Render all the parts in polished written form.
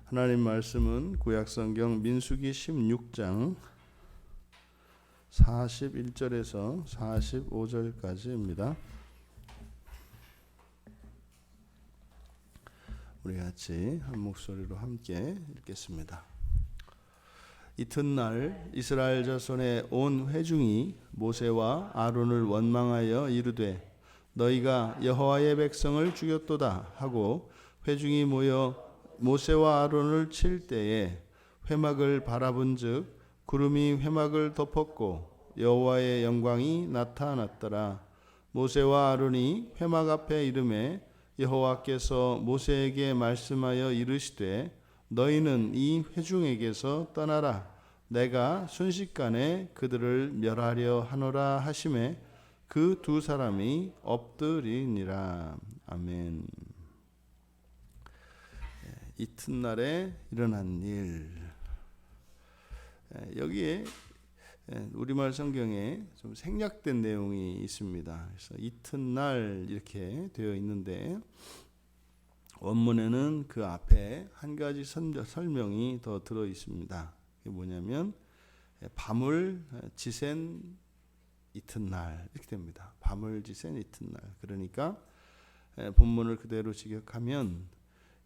하나님 말씀은 구약성경 민수기 16장 41절에서 45절까지입니다. 우리 같이 한 목소리로 함께 읽겠습니다. 이튿날 이스라엘 자손의 온 회중이 모세와 아론을 원망하여 이르되 너희가 여호와의 백성을 죽였도다 하고 회중이 모여 모세와 아론을 칠 때에 회막을 바라본즉 구름이 회막을 덮었고 여호와의 영광이 나타났더라. 모세와 아론이 회막 앞에 이르매 여호와께서 모세에게 말씀하여 이르시되 너희는 이 회중에게서 떠나라. 내가 순식간에 그들을 멸하려 하노라 하시매 그 두 사람이 엎드리니라. 아멘. 이튿날에 일어난 일. 여기에 우리말 성경에 좀 생략된 내용이 있습니다. 그래서 이튿날 이렇게 되어 있는데 원문에는 그 앞에 한 가지 설명이 더 들어 있습니다. 그게 뭐냐면 밤을 지샌 이튿날 이렇게 됩니다. 밤을 지샌 이튿날. 그러니까 본문을 그대로 직역하면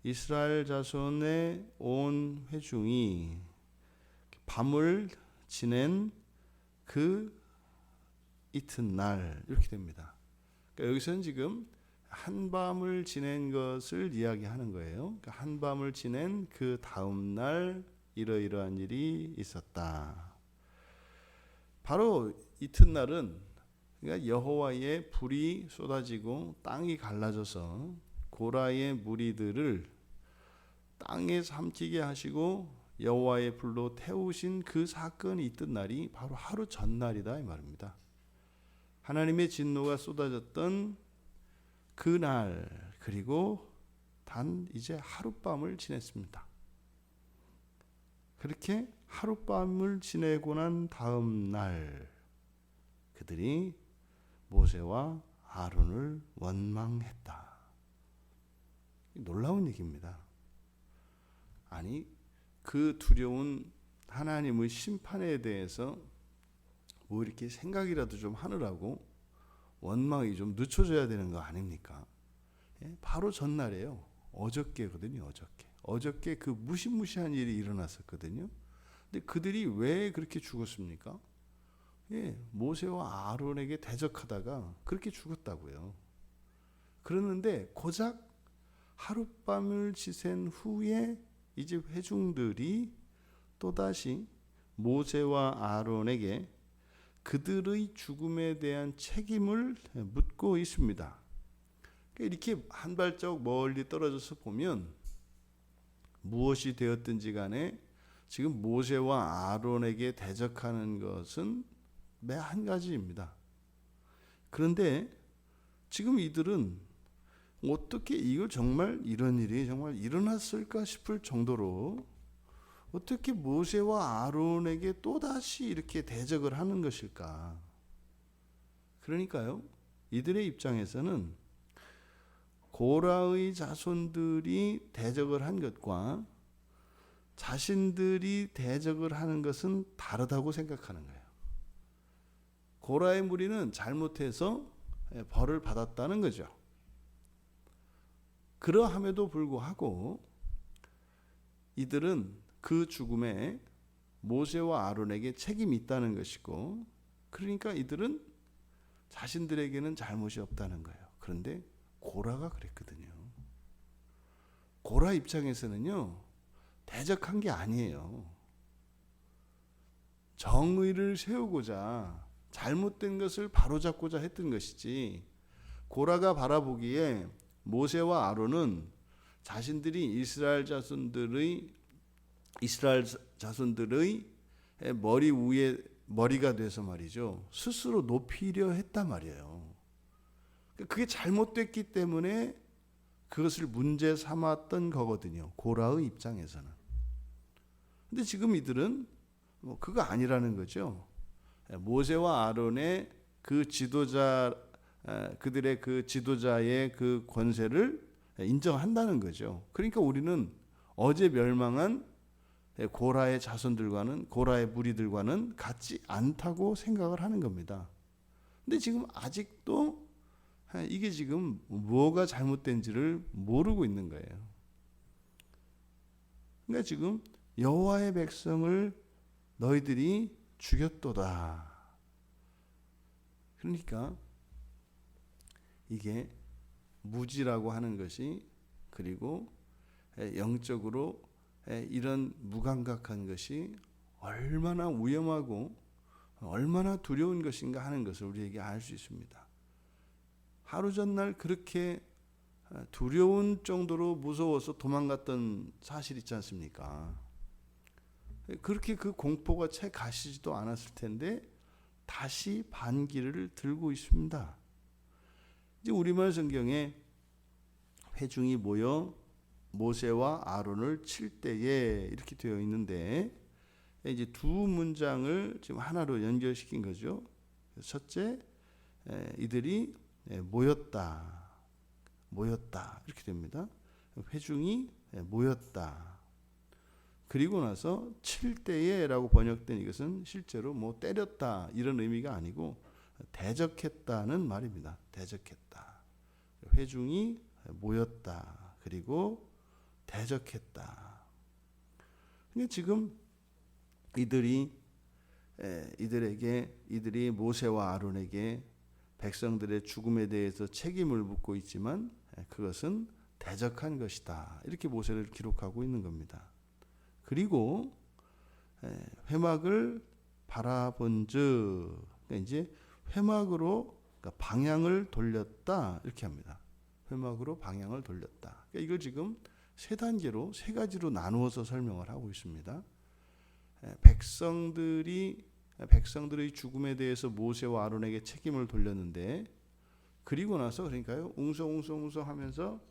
이스라엘 자손의 온 회중이 밤을 지낸 그 이튿날 이렇게 됩니다. 그러니까 여기서는 지금 한밤을 지낸 것을 이야기하는 거예요. 그러니까 한밤을 지낸 그 다음 날 이러이러한 일이 있었다. 바로 이튿날은 그러니까 여호와의 불이 쏟아지고 땅이 갈라져서 고라의 무리들을 땅에 삼키게 하시고 여호와의 불로 태우신 그 사건이 있던 날이 바로 하루 전날이다 이 말입니다. 하나님의 진노가 쏟아졌던 그날, 그리고 단 이제 하룻밤을 지냈습니다. 그렇게 하룻밤을 지내고 난 다음 날 그들이 모세와 아론을 원망했다. 놀라운 얘기입니다. 아니 그 두려운 하나님의 심판에 대해서 뭐 이렇게 생각이라도 좀 하느라고 원망이 좀 늦춰져야 되는 거 아닙니까? 바로 전날이에요. 어저께거든요. 어저께 그 무시무시한 일이 일어났었거든요. 근데 그들이 왜 그렇게 죽었습니까? 모세와 아론에게 대적하다가 그렇게 죽었다고요. 그러는데 고작 하룻밤을 지샌 후에 이제 회중들이 또다시 모세와 아론에게 그들의 죽음에 대한 책임을 묻고 있습니다. 이렇게 한 발자국 멀리 떨어져서 보면 무엇이 되었든지 간에 지금 모세와 아론에게 대적하는 것은 매 한 가지입니다. 그런데 지금 이들은 어떻게 이걸 정말 이런 일이 정말 일어났을까 싶을 정도로 어떻게 모세와 아론에게 또다시 이렇게 대적을 하는 것일까? 그러니까요, 이들의 입장에서는 고라의 자손들이 대적을 한 것과 자신들이 대적을 하는 것은 다르다고 생각하는 거예요. 고라의 무리는 잘못해서 벌을 받았다는 거죠. 그러함에도 불구하고 이들은 그 죽음에 모세와 아론에게 책임이 있다는 것이고, 그러니까 이들은 자신들에게는 잘못이 없다는 거예요. 그런데 고라가 그랬거든요. 고라 입장에서는요, 대적한 게 아니에요. 정의를 세우고자 잘못된 것을 바로잡고자 했던 것이지, 고라가 바라보기에 모세와 아론은 자신들이 이스라엘 자손들의 머리 위에 머리가 돼서 말이죠, 스스로 높이려 했단 말이에요. 그게 잘못됐기 때문에 그것을 문제 삼았던 거거든요, 고라의 입장에서는. 근데 지금 이들은 그거 아니라는 거죠. 모세와 아론의 그 지도자, 그들의 그 지도자의 그 권세를 인정한다는 거죠. 그러니까 우리는 어제 멸망한 고라의 자손들과는, 고라의 무리들과는 같지 않다고 생각을 하는 겁니다. 근데 지금 아직도 이게 지금 뭐가 잘못된지를 모르고 있는 거예요. 그러니까 지금 여호와의 백성을 너희들이 죽였도다. 그러니까 이게 무지라고 하는 것이, 그리고 영적으로 이런 무감각한 것이 얼마나 위험하고 얼마나 두려운 것인가 하는 것을 우리에게 알 수 있습니다. 하루 전날 그렇게 두려운 정도로 무서워서 도망갔던 사실 있지 않습니까? 그렇게 그 공포가 채 가시지도 않았을 텐데 다시 반기를 들고 있습니다. 이제 우리말 성경에 회중이 모여 모세와 아론을 칠 때에 이렇게 되어 있는데, 이제 두 문장을 지금 하나로 연결시킨 거죠. 첫째, 이들이 모였다 이렇게 됩니다. 회중이 모였다. 그리고 나서 칠 때에라고 번역된 이것은 실제로 뭐 때렸다 이런 의미가 아니고 대적했다는 말입니다. 대적했다. 회중이 모였다. 그리고 대적했다. 근데 지금 이들이 모세와 아론에게 백성들의 죽음에 대해서 책임을 묻고 있지만 그것은 대적한 것이다. 이렇게 모세를 기록하고 있는 겁니다. 그리고 회막을 바라본즉, 그러니까 이제 회막으로 방향을 돌렸다 이렇게 합니다. 회막으로 방향을 돌렸다. 그러니까 이걸 지금 세 단계로, 세 가지로 나누어서 설명을 하고 있습니다. 백성들의 죽음에 대해서 모세와 아론에게 책임을 돌렸는데, 그리고 나서 그러니까요 웅성웅성 하면서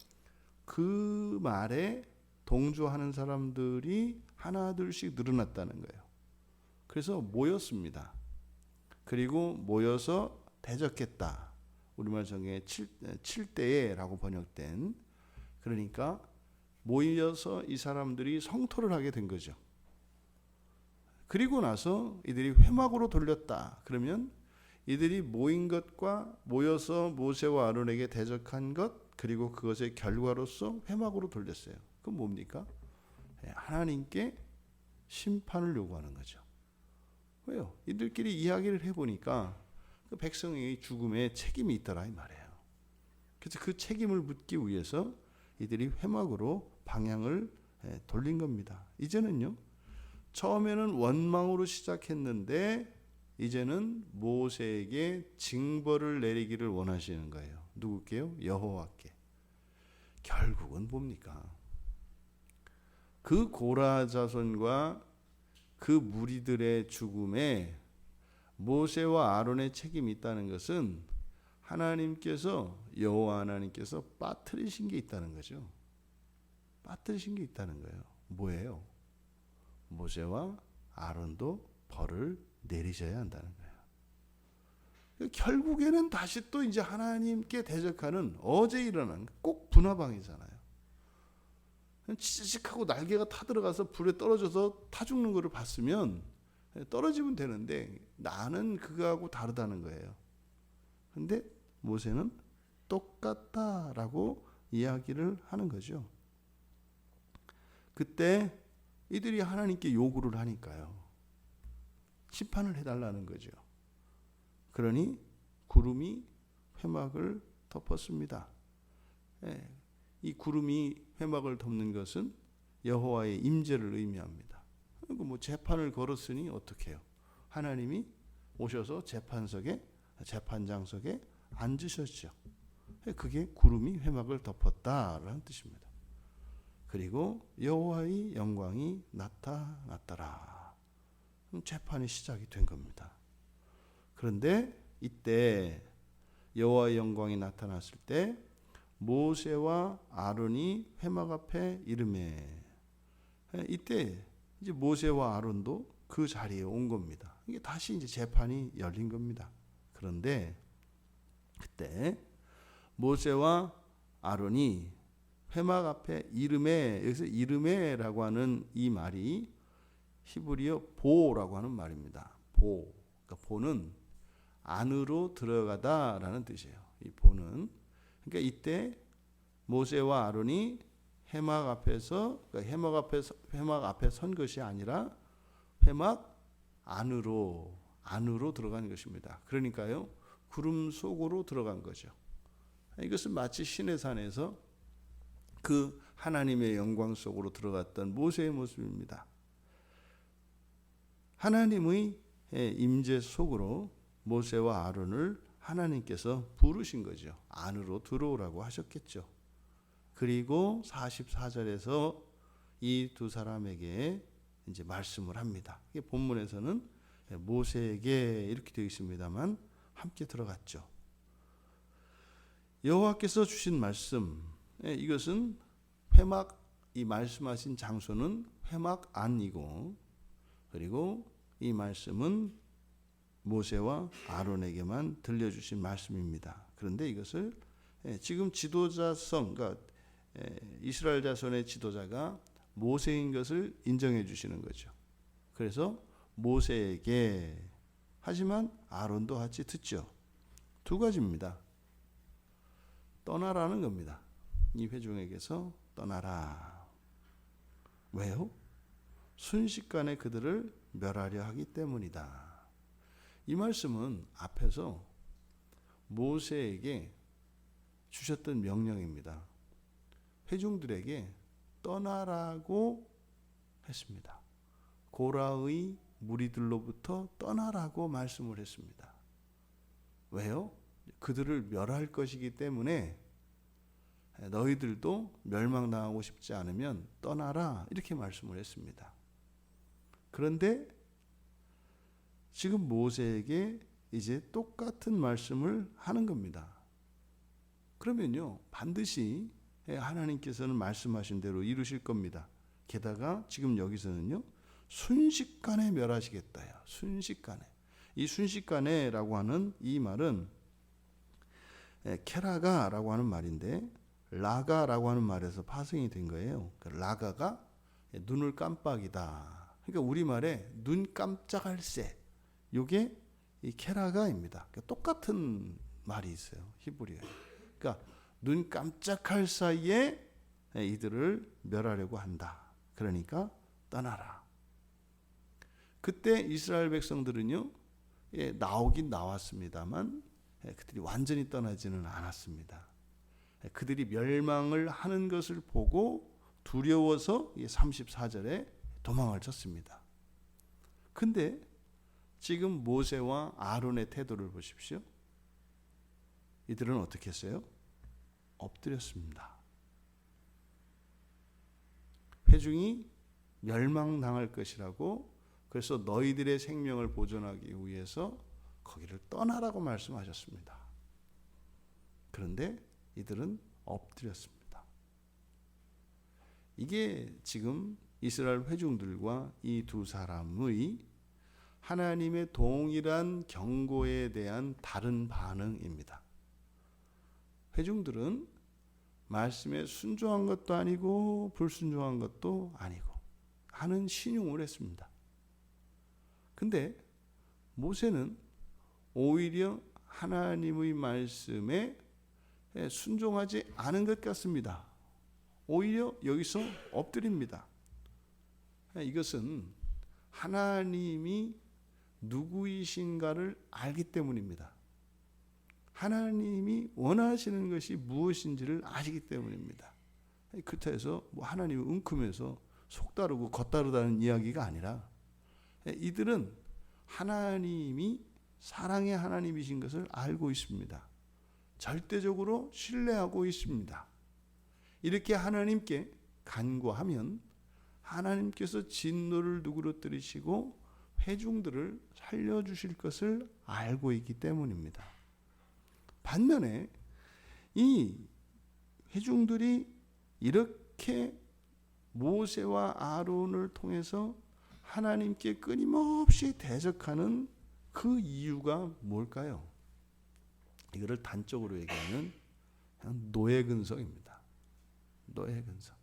그 말에 동조하는 사람들이 하나둘씩 늘어났다는 거예요. 그래서 모였습니다. 그리고 모여서 대적했다. 우리말 성경에 칠 때에라고 번역된, 그러니까 모여서 이 사람들이 성토를 하게 된 거죠. 그리고 나서 이들이 회막으로 돌렸다. 그러면 이들이 모인 것과 모여서 모세와 아론에게 대적한 것, 그리고 그것의 결과로서 회막으로 돌렸어요. 그건 뭡니까? 하나님께 심판을 요구하는 거죠. 왜요? 이들끼리 이야기를 해보니까 그 백성의 죽음에 책임이 있더라 이 말이에요. 그래서 그 책임을 묻기 위해서 이들이 회막으로 방향을 돌린 겁니다. 이제는요, 처음에는 원망으로 시작했는데 이제는 모세에게 징벌을 내리기를 원하시는 거예요. 누구께요? 여호와께. 결국은 뭡니까? 그 고라 자손과 그 무리들의 죽음에 모세와 아론의 책임이 있다는 것은 여호와 하나님께서 빠뜨리신 게 있다는 거죠. 빠뜨리신 게 있다는 거예요. 뭐예요? 모세와 아론도 벌을 내리셔야 한다는 거예요. 결국에는 다시 또 이제 하나님께 대적하는, 어제 일어난 꼭 분화방이잖아요. 찌직하고 날개가 타들어가서 불에 떨어져서 타 죽는 것을 봤으면 떨어지면 되는데 나는 그거하고 다르다는 거예요. 근데 모세는 똑같다라고 이야기를 하는 거죠. 그때 이들이 하나님께 요구를 하니까요, 심판을 해달라는 거죠. 그러니 구름이 회막을 덮었습니다. 이 구름이 회막을 덮는 것은 여호와의 임재를 의미합니다. 그리고 뭐 재판을 걸었으니 어떻게 해요? 하나님이 오셔서 재판장석에 앉으셨죠. 그게 구름이 회막을 덮었다라는 뜻입니다. 그리고 여호와의 영광이 나타났더라. 재판이 시작이 된 겁니다. 그런데 이때 여호와의 영광이 나타났을 때 모세와 아론이 회막 앞에 이르매, 이때 이제 모세와 아론도 그 자리에 온 겁니다. 이게 다시 이제 재판이 열린 겁니다. 그런데 그때 모세와 아론이 회막 앞에 이르메, 여기서 이르메라고 하는 이 말이 히브리어 보라고 하는 말입니다. 보. 그러니까 보는 안으로 들어가다라는 뜻이에요. 이 보는. 그러니까 이때 모세와 아론이 회막 앞에서, 그러니까 회막 앞에 선 것이 아니라 회막 안으로 들어간 것입니다. 그러니까요, 구름 속으로 들어간 거죠. 이것은 마치 시내산에서 그 하나님의 영광 속으로 들어갔던 모세의 모습입니다. 하나님의 임재 속으로 모세와 아론을 하나님께서 부르신 거죠. 안으로 들어오라고 하셨겠죠. 그리고 44절에서 이 두 사람에게 이제 말씀을 합니다. 이게 본문에서는 모세에게 이렇게 되어 있습니다만 함께 들어갔죠. 여호와께서 주신 말씀, 이것은 회막, 이 말씀하신 장소는 회막 안이고, 그리고 이 말씀은 모세와 아론에게만 들려주신 말씀입니다. 그런데 이것을 지금 지도자성, 그러니까 이스라엘 자손의 지도자가 모세인 것을 인정해 주시는 거죠. 그래서 모세에게, 하지만 아론도 같이 듣죠. 두 가지입니다. 떠나라는 겁니다. 이 회중에게서 떠나라. 왜요? 순식간에 그들을 멸하려 하기 때문이다. 이 말씀은 앞에서 모세에게 주셨던 명령입니다. 회중들에게 떠나라고 했습니다. 고라의 무리들로부터 떠나라고 말씀을 했습니다. 왜요? 그들을 멸할 것이기 때문에 너희들도 멸망당하고 싶지 않으면 떠나라, 이렇게 말씀을 했습니다. 그런데 지금 모세에게 이제 똑같은 말씀을 하는 겁니다. 그러면요, 반드시 하나님께서는 말씀하신 대로 이루실 겁니다. 게다가 지금 여기서는요, 순식간에 멸하시겠다요. 순식간에. 이 순식간에라고 하는 이 말은 케라가라고 하는 말인데, 라가라고 하는 말에서 파생이 된 거예요. 라가가 눈을 깜빡이다. 그러니까 우리말에 눈 깜짝할 새, 이게 이 케라가입니다. 그러니까 똑같은 말이 있어요, 히브리어에. 그러니까 눈 깜짝할 사이에 이들을 멸하려고 한다. 그러니까 떠나라. 그때 이스라엘 백성들은요, 나오긴 나왔습니다만 그들이 완전히 떠나지는 않았습니다. 그들이 멸망을 하는 것을 보고 두려워서 34절에 도망을 쳤습니다. 근데 지금 모세와 아론의 태도를 보십시오. 이들은 어떻게 했어요? 엎드렸습니다. 회중이 멸망당할 것이라고, 그래서 너희들의 생명을 보존하기 위해서 거기를 떠나라고 말씀하셨습니다. 그런데 이들은 엎드렸습니다. 이게 지금 이스라엘 회중들과 이 두 사람의 하나님의 동일한 경고에 대한 다른 반응입니다. 회중들은 말씀에 순종한 것도 아니고 불순종한 것도 아니고 하는 신용을 했습니다. 근데 모세는 오히려 하나님의 말씀에 순종하지 않은 것 같습니다. 오히려 여기서 엎드립니다. 이것은 하나님이 누구이신가를 알기 때문입니다. 하나님이 원하시는 것이 무엇인지를 아시기 때문입니다. 그렇다 해서 하나님을 움큼해서 속다르고 겉다르다는 이야기가 아니라, 이들은 하나님이 사랑의 하나님이신 것을 알고 있습니다. 절대적으로 신뢰하고 있습니다. 이렇게 하나님께 간구하면 하나님께서 진노를 누그러뜨리시고 회중들을 살려주실 것을 알고 있기 때문입니다. 반면에 이 회중들이 이렇게 모세와 아론을 통해서 하나님께 끊임없이 대적하는 그 이유가 뭘까요? 이거를 단적으로 얘기하면 노예 근성입니다. 노예의 근성.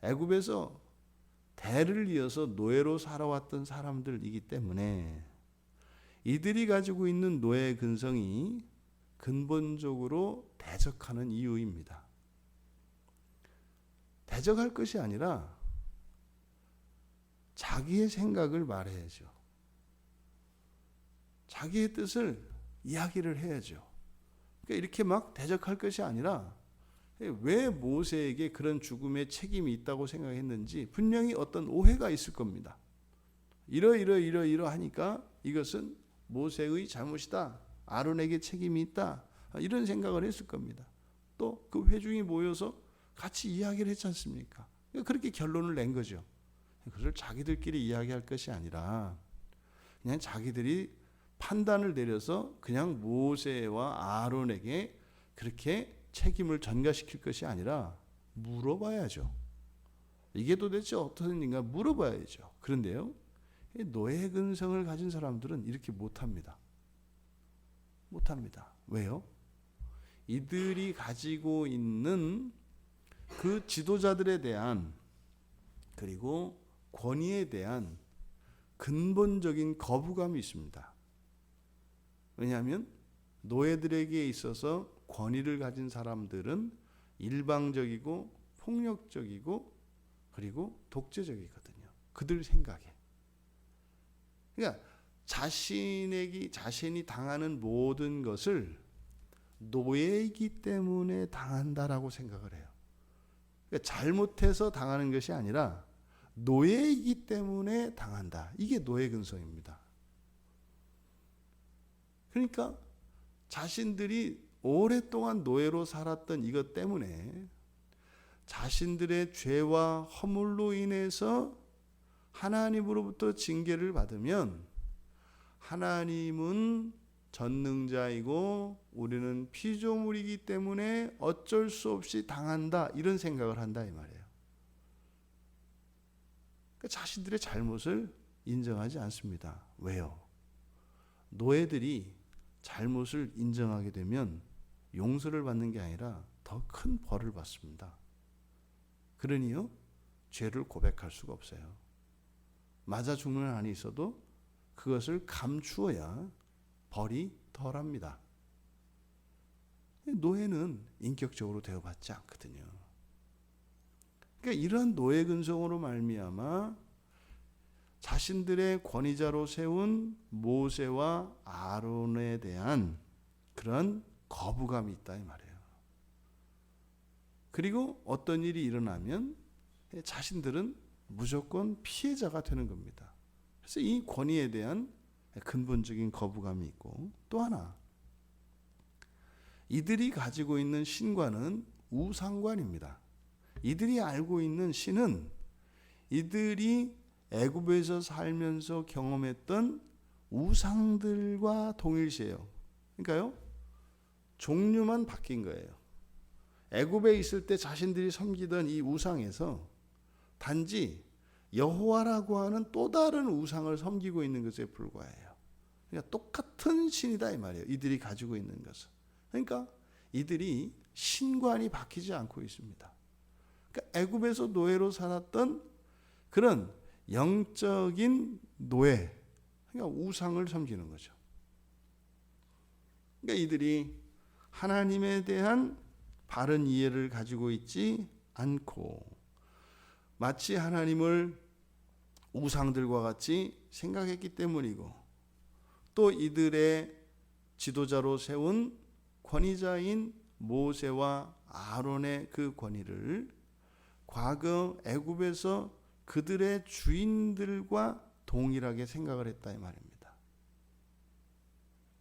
애굽에서 대를 이어서 노예로 살아왔던 사람들이기 때문에 이들이 가지고 있는 노예의 근성이 근본적으로 대적하는 이유입니다. 대적할 것이 아니라 자기의 생각을 말해야죠. 자기의 뜻을 이야기를 해야죠. 그러니까 이렇게 막 대적할 것이 아니라 왜 모세에게 그런 죽음의 책임이 있다고 생각했는지 분명히 어떤 오해가 있을 겁니다. 이러하니까 이것은 모세의 잘못이다. 아론에게 책임이 있다. 이런 생각을 했을 겁니다. 또 그 회중이 모여서 같이 이야기를 했지 않습니까? 그렇게 결론을 낸 거죠. 그것을 자기들끼리 이야기할 것이 아니라 그냥 자기들이 판단을 내려서 그냥 모세와 아론에게 그렇게 책임을 전가시킬 것이 아니라 물어봐야죠. 이게 도대체 어떤 일인가 물어봐야죠. 그런데요, 노예 근성을 가진 사람들은 이렇게 못합니다. 왜요? 이들이 가지고 있는 그 지도자들에 대한 그리고 권위에 대한 근본적인 거부감이 있습니다. 왜냐하면 노예들에게 있어서 권위를 가진 사람들은 일방적이고 폭력적이고 그리고 독재적이거든요. 그들 생각에. 그러니까 자신이 당하는 모든 것을 노예이기 때문에 당한다라고 생각을 해요. 그러니까 잘못해서 당하는 것이 아니라 노예이기 때문에 당한다. 이게 노예 근성입니다. 그러니까 자신들이 오랫동안 노예로 살았던 이것 때문에 자신들의 죄와 허물로 인해서 하나님으로부터 징계를 받으면 하나님은 전능자이고 우리는 피조물이기 때문에 어쩔 수 없이 당한다, 이런 생각을 한다 이 말이에요. 그러니까 자신들의 잘못을 인정하지 않습니다. 왜요? 노예들이 잘못을 인정하게 되면 용서를 받는 게 아니라 더 큰 벌을 받습니다. 그러니요, 죄를 고백할 수가 없어요. 맞아 죽는 한이 있어도 그것을 감추어야 벌이 덜합니다. 노예는 인격적으로 대우받지 않거든요. 그러니까 이러한 노예 근성으로 말미암아 자신들의 권위자로 세운 모세와 아론에 대한 그런 거부감이 있다 이 말이에요. 그리고 어떤 일이 일어나면 자신들은 무조건 피해자가 되는 겁니다. 그래서 이 권위에 대한 근본적인 거부감이 있고, 또 하나, 이들이 가지고 있는 신과는 우상관입니다. 이들이 알고 있는 신은 이들이 애굽에서 살면서 경험했던 우상들과 동일시해요. 그러니까요, 종류만 바뀐 거예요. 애굽에 있을 때 자신들이 섬기던 이 우상에서 단지 여호와라고 하는 또 다른 우상을 섬기고 있는 것에 불과해요. 그러니까 똑같은 신이다 이 말이에요. 이들이 가지고 있는 것은. 그러니까 이들이 신관이 바뀌지 않고 있습니다. 그러니까 애굽에서 노예로 살았던 그런 영적인 노예, 그러니까 우상을 섬기는 거죠. 그러니까 이들이 하나님에 대한 바른 이해를 가지고 있지 않고 마치 하나님을 우상들과 같이 생각했기 때문이고, 또 이들의 지도자로 세운 권위자인 모세와 아론의 그 권위를 과거 애굽에서 그들의 주인들과 동일하게 생각을 했다 이 말입니다.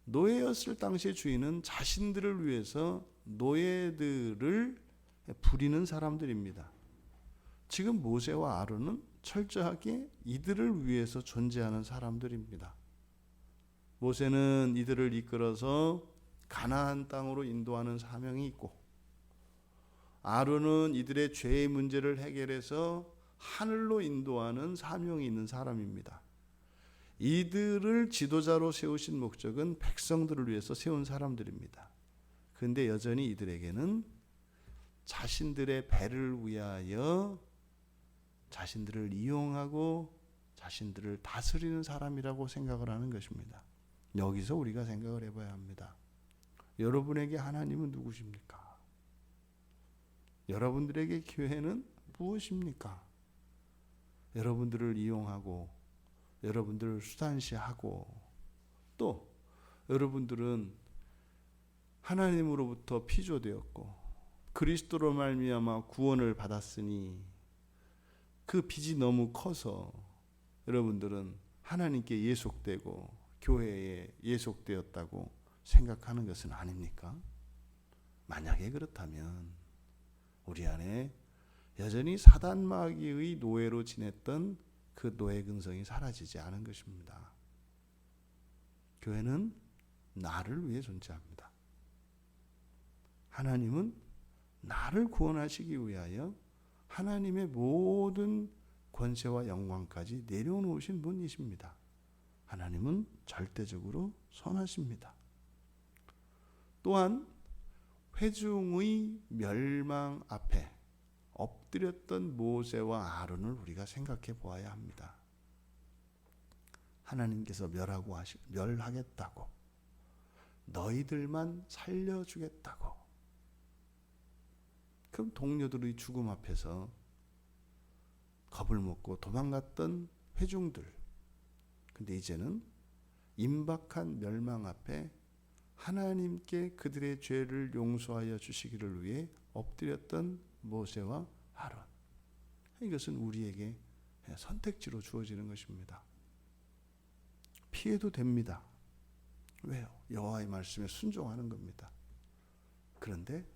노예였을 당시의 주인은 자신들을 위해서 노예들을 부리는 사람들입니다. 지금 모세와 아론은 철저하게 이들을 위해서 존재하는 사람들입니다. 모세는 이들을 이끌어서 가나안 땅으로 인도하는 사명이 있고, 아론은 이들의 죄의 문제를 해결해서 하늘로 인도하는 사명이 있는 사람입니다. 이들을 지도자로 세우신 목적은 백성들을 위해서 세운 사람들입니다. 그런데 여전히 이들에게는 자신들의 배를 위하여 자신들을 이용하고 자신들을 다스리는 사람이라고 생각을 하는 것입니다. 여기서 우리가 생각을 해봐야 합니다. 여러분에게 하나님은 누구십니까? 여러분들에게 교회는 무엇입니까? 여러분들을 이용하고 여러분들을 수단시하고 또 여러분들은 하나님으로부터 피조되었고 그리스도로 말미암아 구원을 받았으니 그 빚이 너무 커서 여러분들은 하나님께 예속되고 교회에 예속되었다고 생각하는 것은 아닙니까? 만약에 그렇다면 우리 안에 여전히 사단 마귀의 노예로 지냈던 그 노예 근성이 사라지지 않은 것입니다. 교회는 나를 위해 존재합니다. 하나님은 나를 구원하시기 위하여 하나님의 모든 권세와 영광까지 내려놓으신 분이십니다. 하나님은 절대적으로 선하십니다. 또한 회중의 멸망 앞에 엎드렸던 모세와 아론을 우리가 생각해 보아야 합니다. 하나님께서 멸하겠다고 너희들만 살려주겠다고 그럼 동료들의 죽음 앞에서 겁을 먹고 도망갔던 회중들, 근데 이제는 임박한 멸망 앞에 하나님께 그들의 죄를 용서하여 주시기를 위해 엎드렸던 모세와 아론, 이것은 우리에게 선택지로 주어지는 것입니다. 피해도 됩니다. 왜요? 여호와의 말씀에 순종하는 겁니다. 그런데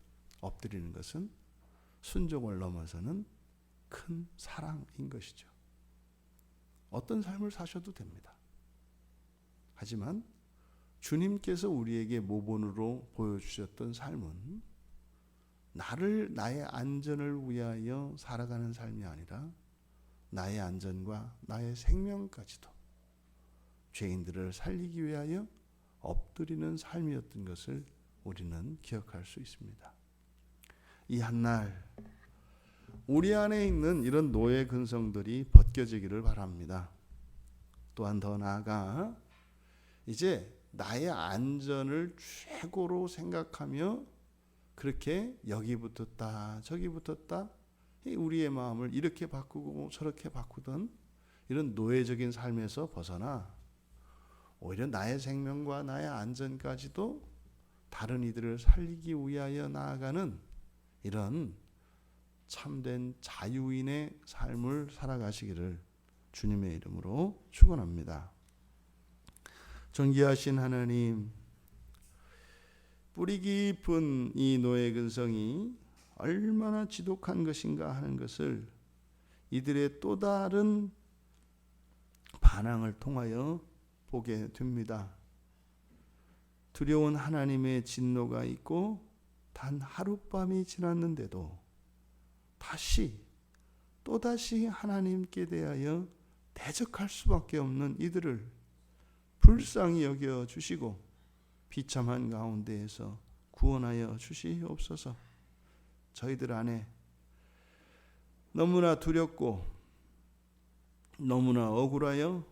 엎드리는 것은 순종을 넘어서는 큰 사랑인 것이죠. 어떤 삶을 사셔도 됩니다. 하지만 주님께서 우리에게 모본으로 보여주셨던 삶은 나의 안전을 위하여 살아가는 삶이 아니라 나의 안전과 나의 생명까지도 죄인들을 살리기 위하여 엎드리는 삶이었던 것을 우리는 기억할 수 있습니다. 이 한날 우리 안에 있는 이런 노예 근성들이 벗겨지기를 바랍니다. 또한 더 나아가 이제 나의 안전을 최고로 생각하며 그렇게 여기 붙었다 저기 붙었다 우리의 마음을 이렇게 바꾸고 저렇게 바꾸던 이런 노예적인 삶에서 벗어나 오히려 나의 생명과 나의 안전까지도 다른 이들을 살리기 위하여 나아가는 이런 참된 자유인의 삶을 살아가시기를 주님의 이름으로 축원합니다. 존귀하신 하나님, 뿌리 깊은 이 노예 근성이 얼마나 지독한 것인가 하는 것을 이들의 또 다른 반항을 통하여 보게 됩니다. 두려운 하나님의 진노가 있고 단 하룻밤이 지났는데도 또다시 하나님께 대하여 대적할 수밖에 없는 이들을 불쌍히 여겨 주시고 비참한 가운데에서 구원하여 주시옵소서. 저희들 안에 너무나 두렵고 너무나 억울하여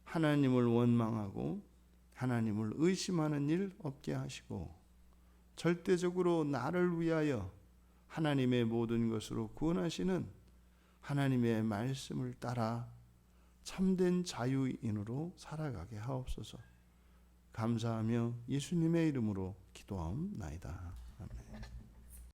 하나님을 원망하고 하나님을 의심하는 일 없게 하시고 절대적으로 나를 위하여 하나님의 모든 것으로 구원하시는 하나님의 말씀을 따라 참된 자유인으로 살아가게 하옵소서. 감사하며 예수님의 이름으로 기도하옵나이다.